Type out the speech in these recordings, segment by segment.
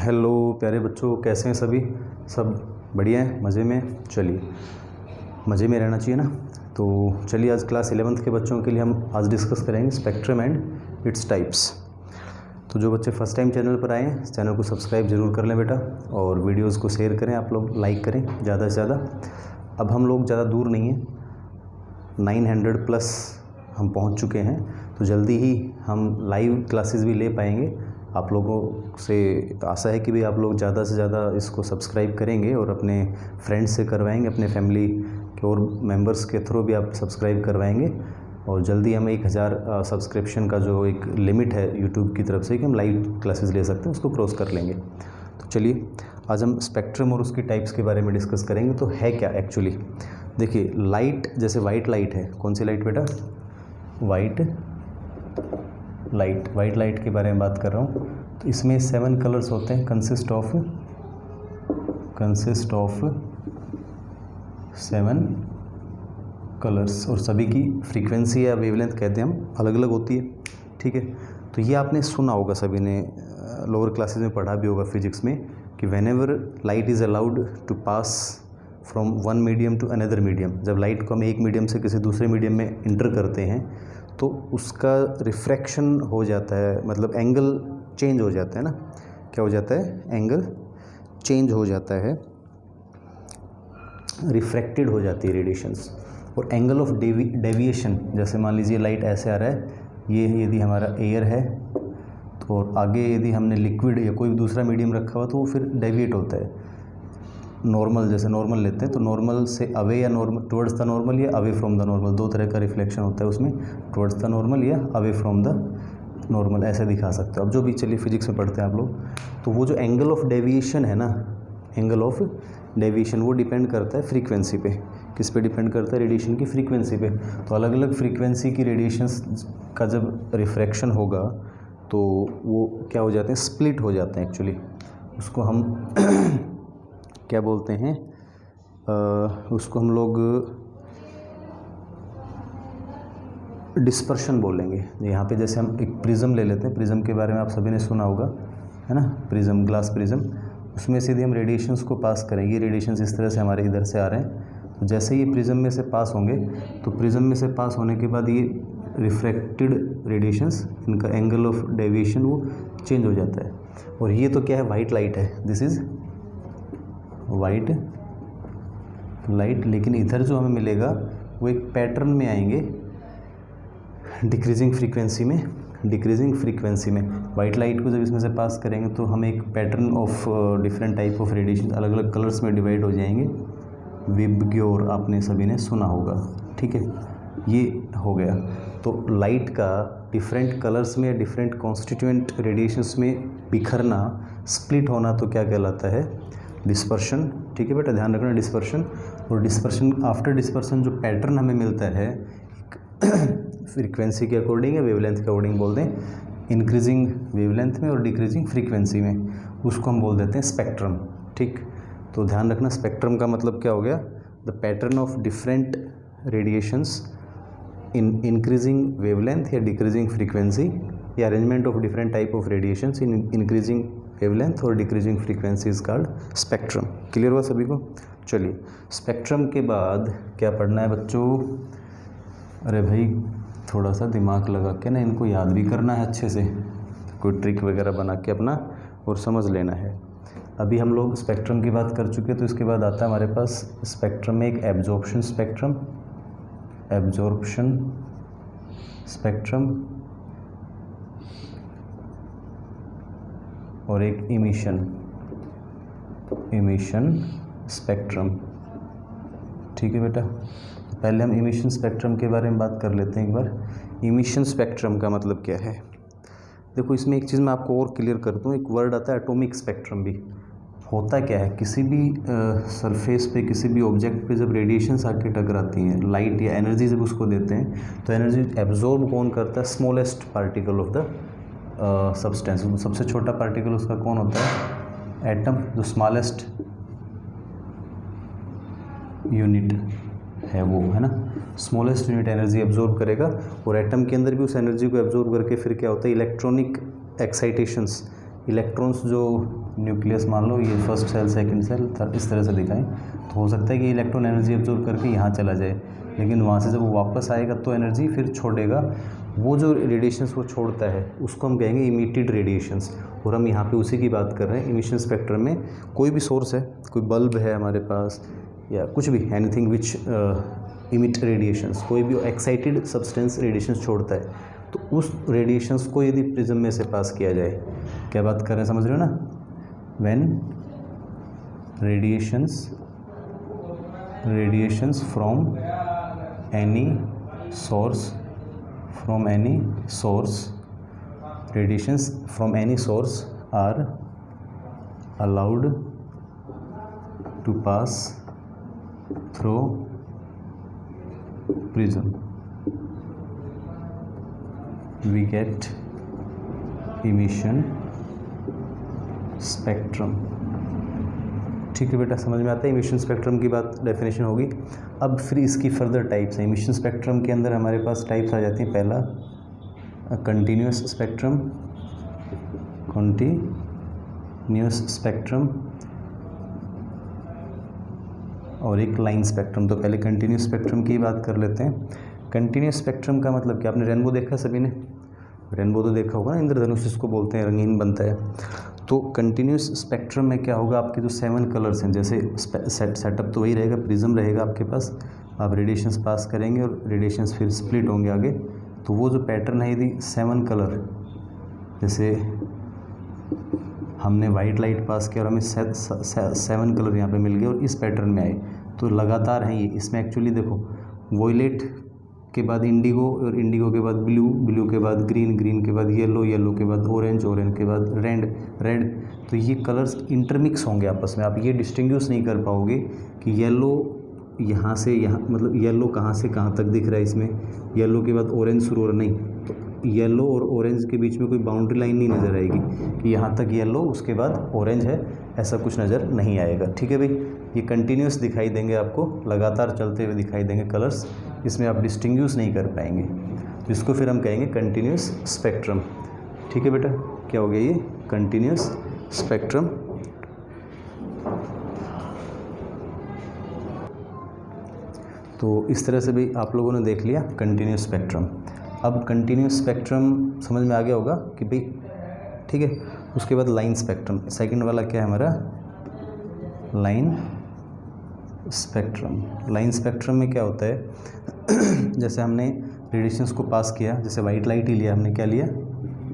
Hello प्यारे बच्चों, कैसे हैं सभी? सब बढ़िया हैं, मज़े में? चलिए, मज़े में रहना चाहिए ना। तो चलिए, आज क्लास 11th के बच्चों के लिए हम आज डिस्कस करेंगे स्पेक्ट्रम एंड इट्स टाइप्स। तो जो बच्चे फर्स्ट टाइम चैनल पर आए हैं, इस चैनल को सब्सक्राइब जरूर कर लें बेटा, और वीडियोज़ को शेयर करें, आप लोग लाइक करें ज़्यादा से ज़्यादा। अब हम लोग ज़्यादा दूर नहीं हैं, 900+ हम पहुंच चुके हैं, तो जल्दी ही हम लाइव क्लासेस भी ले पाएंगे। आप लोगों से आशा है कि भी आप लोग ज़्यादा से ज़्यादा इसको सब्सक्राइब करेंगे और अपने फ्रेंड्स से करवाएंगे, अपने फैमिली के और मेंबर्स के थ्रू भी आप सब्सक्राइब करवाएंगे। और जल्दी हमें 1000 सब्सक्रिप्शन का जो एक लिमिट है यूट्यूब की तरफ से कि हम लाइव क्लासेस ले सकते हैं, उसको क्रॉस कर लेंगे। तो चलिए, आज हम स्पेक्ट्रम और उसकी टाइप्स के बारे में डिस्कस करेंगे। तो है क्या एक्चुअली? देखिए, लाइट, जैसे वाइट लाइट है, कौन सी लाइट बेटा? वाइट लाइट के बारे में बात कर रहा हूँ। तो इसमें 7 कलर्स होते हैं, कंसिस्ट ऑफ 7 कलर्स, और सभी की फ्रीक्वेंसी या वेवलेंथ कहते हैं हम, अलग अलग होती है। ठीक है, तो ये आपने सुना होगा, सभी ने लोअर क्लासेस में पढ़ा भी होगा फिजिक्स में, कि whenever light is allowed to pass from one medium to another medium, जब लाइट को हम एक मीडियम से किसी दूसरे मीडियम में इंटर करते हैं तो उसका रिफ्रैक्शन हो जाता है, मतलब एंगल चेंज हो जाता है ना। क्या हो जाता है? एंगल चेंज हो जाता है, रिफ्रैक्टेड हो जाती है रेडिएशंस। और एंगल ऑफ डेविएशन, जैसे मान लीजिए लाइट ऐसे आ रहा है, ये यदि हमारा एयर है, तो और आगे यदि हमने लिक्विड या कोई दूसरा मीडियम रखा हुआ तो वो फिर डेविएट होता है। नॉर्मल, जैसे नॉर्मल लेते हैं तो नॉर्मल से अवे या नॉर्मल टुवर्ड्स द नॉर्मल या अवे फ्रॉम द नॉर्मल, दो तरह का रिफ्लेक्शन होता है उसमें, टुवर्ड्स द नॉर्मल या अवे फ्रॉम द नॉर्मल, ऐसे दिखा सकते हो। अब जो भी, चलिए फिजिक्स में पढ़ते हैं आप लोग, तो वो जो एंगल ऑफ डेविएशन है ना, एंगल ऑफ डेविएशन, वो डिपेंड करता है फ्रीक्वेंसी पे। किस पे डिपेंड करता है? रेडिएशन की फ्रीक्वेंसी पे। तो अलग अलग फ्रीक्वेंसी की रेडिएशंस का जब रिफ्रैक्शन होगा तो वो क्या हो जाते हैं? स्प्लिट हो जाते हैं एक्चुअली। उसको हम क्या बोलते हैं? उसको हम लोग डिस्पर्शन बोलेंगे। यहाँ पे जैसे हम एक प्रिज्म ले लेते हैं, प्रिज्म के बारे में आप सभी ने सुना होगा, है ना? प्रिज्म, ग्लास प्रिज्म, उसमें से यदि हम रेडिएशंस को पास करें, ये रेडिएशंस इस तरह से हमारे इधर से आ रहे हैं, तो जैसे ये प्रिज्म में से पास होंगे, तो प्रिज्म में से पास होने के बाद ये रिफ्रैक्टेड रेडिएशंस, इनका एंगल ऑफ डेविएशन वो चेंज हो जाता है। और ये तो क्या है? वाइट लाइट है, दिस इज़ वाइट लाइट। लेकिन इधर जो हमें मिलेगा वो एक पैटर्न में आएंगे, डिक्रीजिंग फ्रीक्वेंसी में। वाइट लाइट को जब इसमें से पास करेंगे तो हम एक pattern of different type of radiation, अलग अलग कलर्स में डिवाइड हो जाएंगे। विबग्योर आपने सभी ने सुना होगा, ठीक है, ये हो गया। तो लाइट का डिफरेंट कलर्स में, डिफरेंट कॉन्स्टिट्यूएंट रेडिएशंस में बिखरना, स्प्लिट होना, तो क्या कहलाता है? डिस्पर्शन। ठीक है बेटा, ध्यान रखना, डिस्पर्शन। और डिस्पर्शन, आफ्टर डिस्पर्शन जो पैटर्न हमें मिलता है फ्रीक्वेंसी के अकॉर्डिंग या वेवलेंथ के अकॉर्डिंग बोल दें, इंक्रीजिंग वेवलेंथ में और डिक्रीजिंग फ्रीक्वेंसी में, उसको हम बोल देते हैं स्पेक्ट्रम। ठीक, तो ध्यान रखना, स्पेक्ट्रम का मतलब क्या हो गया? The pattern of different radiations in increasing wavelength या डिक्रीजिंग फ्रीक्वेंसी, या arrangement of different type of radiations in increasing wavelength और decreasing frequency is called spectrum. Clear हुआ सभी को? चलिए, स्पेक्ट्रम के बाद क्या पढ़ना है बच्चों? अरे भाई, थोड़ा सा दिमाग लगा के ना इनको याद भी करना है अच्छे से, कोई ट्रिक वगैरह बना के अपना और समझ लेना है। अभी हम लोग स्पेक्ट्रम की बात कर चुके हैं, तो इसके बाद आता है हमारे पास स्पेक्ट्रम में एक एब्जॉर्प्शन स्पेक्ट्रम और एक इमिशन स्पेक्ट्रम। ठीक है बेटा, तो पहले हम इमिशन स्पेक्ट्रम के बारे में बात कर लेते हैं एक बार। इमिशन स्पेक्ट्रम का मतलब क्या है? देखो, इसमें एक चीज़ मैं आपको और क्लियर कर दूँ, एक वर्ड आता है एटॉमिक स्पेक्ट्रम भी। होता क्या है? किसी भी सरफेस पे, किसी भी ऑब्जेक्ट पे जब रेडिएशंस आके टकराती हैं, लाइट या एनर्जी जब उसको देते हैं, तो एनर्जी एब्जॉर्ब कौन करता है? Smallest particle of the substance. सबसे छोटा पार्टिकल उसका कौन होता है? एटम, जो स्मॉलेस्ट यूनिट है वो, है ना, स्मॉलेस्ट यूनिट एनर्जी एब्जॉर्ब करेगा। और एटम के अंदर भी उस एनर्जी को एब्जॉर्ब करके फिर क्या होता है? इलेक्ट्रॉनिक एक्साइटेशंस, इलेक्ट्रॉन्स जो न्यूक्लियस मान लो ये फर्स्ट सेल सेकंड सेल इस तरह से दिखाएं, तो हो सकता है कि इलेक्ट्रॉन एनर्जी एब्जॉर्ब करके यहाँ चला जाए, लेकिन वहाँ से जब वो वापस आएगा तो एनर्जी फिर छोड़ेगा। वो जो रेडिएशंस वो छोड़ता है उसको हम कहेंगे इमिटेड रेडिएशंस, और हम यहाँ पे उसी की बात कर रहे हैं। इमिशन स्पेक्ट्रम में कोई भी सोर्स है, कोई बल्ब है हमारे पास या कुछ भी, एनीथिंग विच इमिट रेडिएशंस, कोई भी एक्साइटेड सब्सटेंस रेडिएशंस छोड़ता है, तो उस रेडिएशंस को यदि प्रिज्म में से पास किया जाए, क्या बात कर रहे हैं, समझ रहे हो ना? When radiations from any source radiations from any source are allowed to pass through prism, we get emission spectrum। ठीक है बेटा, समझ में आता है? इमिशन स्पेक्ट्रम की बात डेफिनेशन होगी। अब फिर इसकी फर्दर टाइप्स हैं। इमिशन स्पेक्ट्रम के अंदर हमारे पास टाइप्स आ जाती हैं। पहला कंटिन्यूस स्पेक्ट्रम और एक लाइन स्पेक्ट्रम। तो पहले कंटिन्यूस स्पेक्ट्रम की बात कर लेते हैं। कंटिन्यूस स्पेक्ट्रम का मतलब क्या? आपने रेनबो देखा सभी ने? रेनबो तो देखा होगा ना, इंद्रधनुष जिसको बोलते हैं, रंगीन बनता है। तो कंटिन्यूस स्पेक्ट्रम में क्या होगा, आपके जो 7 कलर्स हैं, जैसे सेटअप तो वही रहेगा, प्रिज्म रहेगा आपके पास, आप रेडिएशंस पास करेंगे और रेडिएशंस फिर स्प्लिट होंगे आगे। तो वो जो पैटर्न है, यदि 7 कलर, जैसे हमने वाइट लाइट पास किया और हमें 7 कलर यहाँ पे मिल गए और इस पैटर्न में आए, तो लगातार हैं ये। इसमें एक्चुअली देखो, वॉयलेट के बाद इंडिगो और इंडिगो के बाद ब्लू, ब्लू के बाद ग्रीन, ग्रीन के बाद येलो, येलो के बाद ऑरेंज, ऑरेंज के बाद रेड। तो ये कलर्स इंटरमिक्स होंगे आपस में। आप ये डिस्टिंग्विश नहीं कर पाओगे कि येलो यहाँ से यहाँ, मतलब येलो कहाँ से कहाँ तक दिख रहा है इसमें, येलो के बाद ऑरेंज शुरू हो रहा, नहीं। तो येलो और ऑरेंज के बीच में कोई बाउंड्री लाइन नहीं नज़र आएगी कि यहाँ तक येलो उसके बाद ऑरेंज है, ऐसा कुछ नज़र नहीं आएगा। ठीक है भाई, ये कंटिन्यूस दिखाई देंगे आपको, लगातार चलते हुए दिखाई देंगे कलर्स, इसमें आप डिस्टिंग्विश नहीं कर पाएंगे। तो इसको फिर हम कहेंगे कंटिन्यूस स्पेक्ट्रम। ठीक है बेटा, क्या हो गया ये? Continuous spectrum. तो इस तरह से भी आप लोगों ने देख लिया कंटिन्यूस स्पेक्ट्रम। अब कंटिन्यूस स्पेक्ट्रम समझ में आ गया होगा कि भाई, ठीक है। उसके बाद लाइन स्पेक्ट्रम, सेकंड वाला क्या है हमारा? Line spectrum. लाइन स्पेक्ट्रम में क्या होता है, जैसे हमने रेडिएशंस को पास किया, जैसे वाइट लाइट ही लिया हमने, क्या लिया?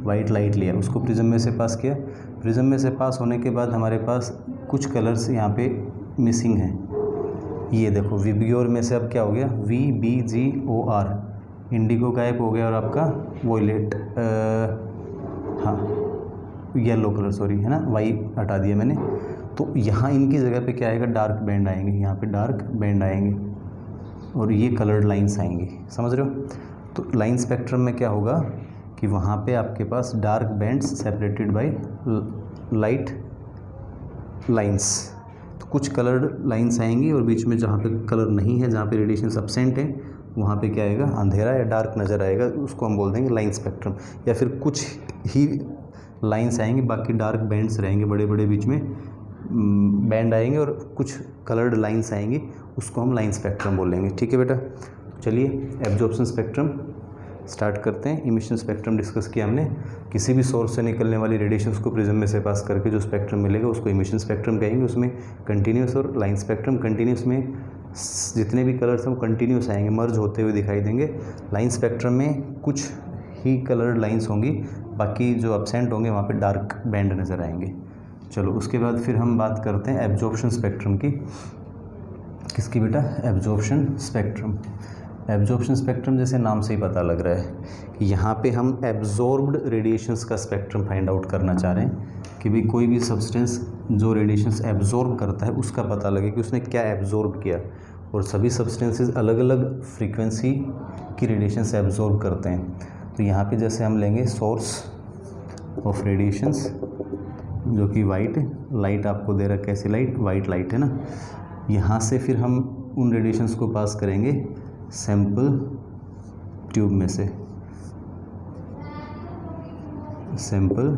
वाइट लाइट लिया, उसको प्रिज्म में से पास किया। प्रिज्म में से पास होने के बाद हमारे पास कुछ कलर्स यहाँ पे मिसिंग हैं। ये देखो, विबग्योर में से अब क्या हो गया? VBGOR, इंडिगो गायब हो गया और आपका वॉयलेट, हाँ येलो कलर, सॉरी, है ना, वाई हटा दिया मैंने। तो यहाँ इनकी जगह पे क्या आएगा? डार्क बैंड आएंगे, यहाँ पे डार्क बैंड आएंगे और ये कलर्ड लाइंस आएंगी। समझ रहे हो? तो लाइन स्पेक्ट्रम में क्या होगा कि वहाँ पे आपके पास dark bands separated by light lines. तो कुछ कलर्ड लाइंस आएंगी और बीच में जहाँ पे कलर नहीं है, जहाँ पे रेडिएशन एब्सेंट है, वहाँ पे क्या आएगा? अंधेरा या डार्क नज़र आएगा, उसको हम बोल देंगे लाइन स्पेक्ट्रम। या फिर कुछ ही लाइंस आएंगी, बाकी डार्क बैंड्स रहेंगे, बड़े बड़े बीच में बैंड आएंगे और कुछ कलर्ड लाइंस आएंगी, उसको हम लाइन स्पेक्ट्रम बोलेंगे। ठीक है बेटा, चलिए एब्जॉर्प्शन स्पेक्ट्रम स्टार्ट करते हैं। इमिशन स्पेक्ट्रम डिस्कस किया हमने, किसी भी सोर्स से निकलने वाली रेडिएशंस को प्रिज्म में से पास करके जो स्पेक्ट्रम मिलेगा उसको इमिशन स्पेक्ट्रम कहेंगे। उसमें कंटिन्यूस और लाइन स्पेक्ट्रम, कंटिन्यूस में जितने भी कलर्स हैं वो कंटिन्यूस आएंगे, मर्ज होते हुए दिखाई देंगे। लाइन स्पेक्ट्रम में कुछ ही कलर्ड लाइंस होंगी, बाकी जो एब्सेंट होंगे वहाँ पे डार्क बैंड नज़र आएंगे। चलो उसके बाद फिर हम बात करते हैं एब्जॉर्प्शन स्पेक्ट्रम की। किसकी बेटा? Absorption spectrum. एब्जॉर्प्शन स्पेक्ट्रम जैसे नाम से ही पता लग रहा है कि यहाँ पे हम एब्जॉर्ब्ड रेडिएशंस का स्पेक्ट्रम फाइंड आउट करना चाह रहे हैं कि भाई कोई भी सब्सटेंस जो रेडिएशंस एब्जॉर्ब करता है उसका पता लगे कि उसने क्या एब्जॉर्ब किया। और सभी सब्सटेंसेस अलग अलग फ्रीक्वेंसी की रेडिएशंस एब्जॉर्ब करते हैं। तो यहाँ पे जैसे हम लेंगे सोर्स ऑफ रेडिएशंस, जो कि वाइट लाइट आपको दे रहा है, कैसी लाइट? वाइट लाइट है ना। यहाँ से फिर हम उन रेडिएशंस को पास करेंगे सैंपल ट्यूब में से। सैंपल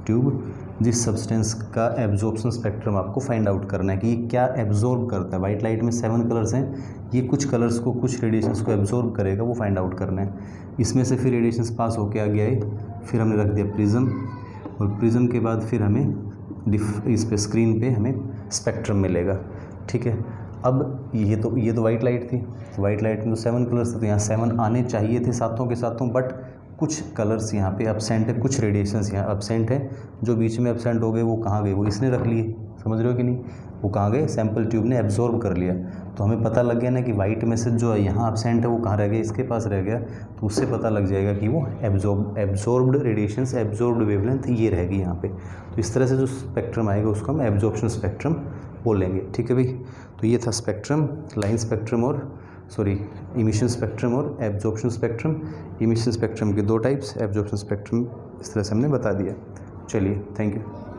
ट्यूब जिस सब्सटेंस का एब्जॉर्प्शन स्पेक्ट्रम आपको फाइंड आउट करना है कि ये क्या एब्जॉर्ब करता है। वाइट लाइट में 7 कलर्स हैं, ये कुछ कलर्स को, कुछ रेडिएशंस को एब्जॉर्ब करेगा, वो फाइंड आउट करना है। इसमें से फिर रेडिएशंस पास होके आगे आए, फिर हमने रख दिया प्रिज्म, और प्रिज्म के बाद फिर हमें इस पे स्क्रीन पे हमें स्पेक्ट्रम मिलेगा। ठीक है, अब ये तो वाइट लाइट थी, वाइट लाइट में तो 7 कलर्स थे, तो यहाँ 7 आने चाहिए थे सातों के सातों, बट कुछ कलर्स यहाँ पे एब्सेंट है, कुछ रेडिएशंस यहाँ एब्सेंट है। जो बीच में एब्सेंट हो गए वो कहाँ गए, वो इसने रख लिए, समझ रहे हो कि नहीं, वो कहाँ गए, सैम्पल ट्यूब ने एब्जॉर्ब कर लिया। तो हमें पता लग गया ना कि वाइट मैसेज जो है यहाँ एब्सेंट है वो कहाँ रह गया, इसके पास रह गया। तो उससे पता लग जाएगा कि वो एब्जॉर्ब्ड रेडिएशंस, एब्जॉर्ब्ड वेवलेंथ ये रहेगी यहाँ पे। तो इस तरह से जो स्पेक्ट्रम आएगा उसको हम एब्जॉर्प्शन स्पेक्ट्रम बोलेंगे। ठीक है भाई, तो ये था स्पेक्ट्रम, लाइन स्पेक्ट्रम और इमिशन स्पेक्ट्रम और एब्जॉर्प्शन स्पेक्ट्रम। इमिशन स्पेक्ट्रम के 2 टाइप्स, एब्जॉर्प्शन स्पेक्ट्रम इस तरह से हमने बता दिया। चलिए, थैंक यू।